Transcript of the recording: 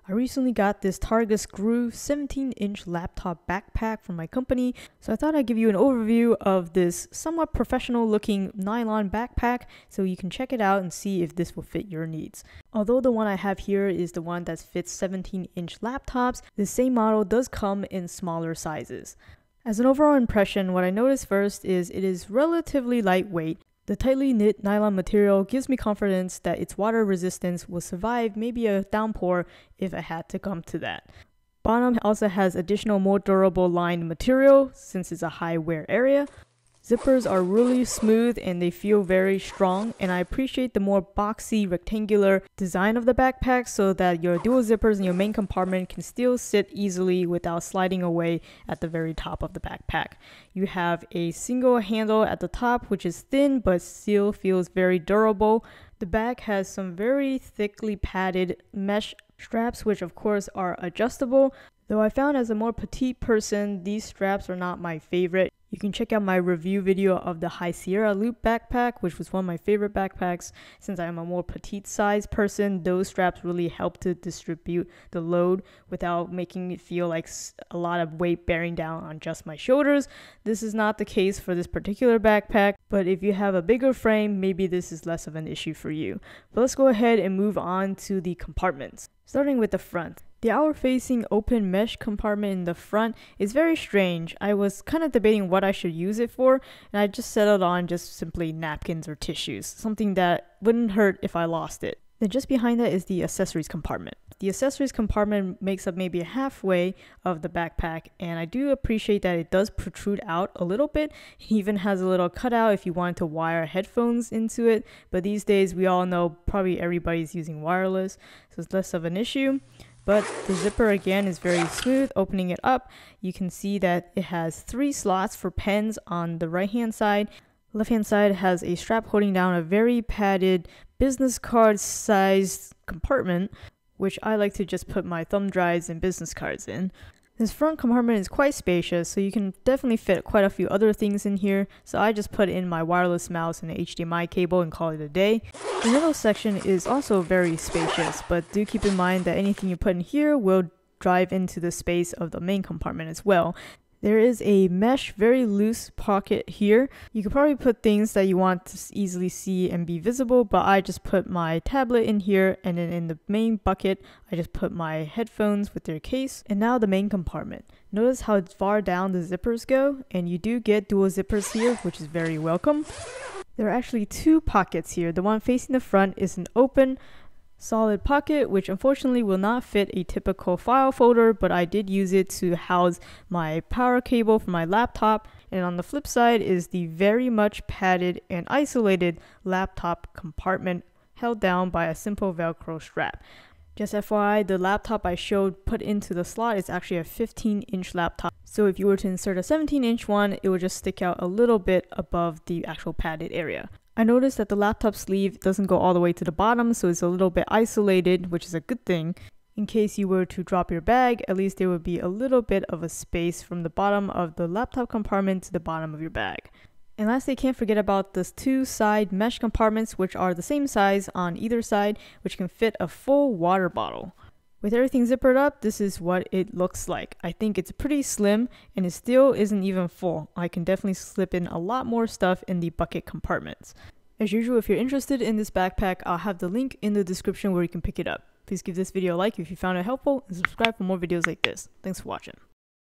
I recently got this Targus Groove 17-inch laptop backpack from my company, so I thought I'd give you an overview of this somewhat professional looking nylon backpack so you can check it out and see if this will fit your needs. Although the one I have here is the one that fits 17-inch laptops, the same model does come in smaller sizes. As an overall impression, what I noticed first is it is relatively lightweight. The tightly knit nylon material gives me confidence that its water resistance will survive maybe a downpour if it had to come to that. Bottom also has additional more durable lined material since it's a high wear area. Zippers are really smooth and they feel very strong, and I appreciate the more boxy rectangular design of the backpack so that your dual zippers in your main compartment can still sit easily without sliding away at the very top of the backpack. You have a single handle at the top which is thin but still feels very durable. The bag has some very thickly padded mesh straps which of course are adjustable, though I found as a more petite person these straps are not my favorite. You can check out my review video of the High Sierra Loop backpack, which was one of my favorite backpacks. Since I am a more petite size person, those straps really help to distribute the load without making it feel like a lot of weight bearing down on just my shoulders. This is not the case for this particular backpack, but if you have a bigger frame, maybe this is less of an issue for you. But let's go ahead and move on to the compartments. Starting with the front. The outward-facing open mesh compartment in the front is very strange. I was kind of debating what I should use it for, and I just settled on just simply napkins or tissues, something that wouldn't hurt if I lost it. Then just behind that is the accessories compartment. The accessories compartment makes up maybe halfway of the backpack, and I do appreciate that it does protrude out a little bit. It even has a little cutout if you wanted to wire headphones into it, but these days we all know probably everybody's using wireless, so it's less of an issue. But the zipper again is very smooth. Opening it up, you can see that it has 3 slots for pens on the right hand side. Left hand side has a strap holding down a very padded business card sized compartment, which I like to just put my thumb drives and business cards in. This front compartment is quite spacious, so you can definitely fit quite a few other things in here, so I just put in my wireless mouse and an HDMI cable and call it a day. The middle section is also very spacious, but do keep in mind that anything you put in here will drive into the space of the main compartment as well. There is a mesh, very loose pocket here. You could probably put things that you want to easily see and be visible, but I just put my tablet in here, and then in the main bucket, I just put my headphones with their case. And now the main compartment. Notice how far down the zippers go, and you do get dual zippers here, which is very welcome. There are actually 2 pockets here. The one facing the front is an open, solid pocket, which unfortunately will not fit a typical file folder, but I did use it to house my power cable for my laptop. And on the flip side is the very much padded and isolated laptop compartment held down by a simple Velcro strap. Just FYI, the laptop I showed put into the slot is actually a 15-inch laptop. So if you were to insert a 17-inch one, it would just stick out a little bit above the actual padded area. I noticed that the laptop sleeve doesn't go all the way to the bottom, so it's a little bit isolated, which is a good thing. In case you were to drop your bag, at least there would be a little bit of a space from the bottom of the laptop compartment to the bottom of your bag. And lastly, can't forget about the 2 side mesh compartments, which are the same size on either side, which can fit a full water bottle. With everything zippered up, this is what it looks like. I think it's pretty slim and it still isn't even full. I can definitely slip in a lot more stuff in the bucket compartments. As usual, if you're interested in this backpack, I'll have the link in the description where you can pick it up. Please give this video a like if you found it helpful and subscribe for more videos like this. Thanks for watching.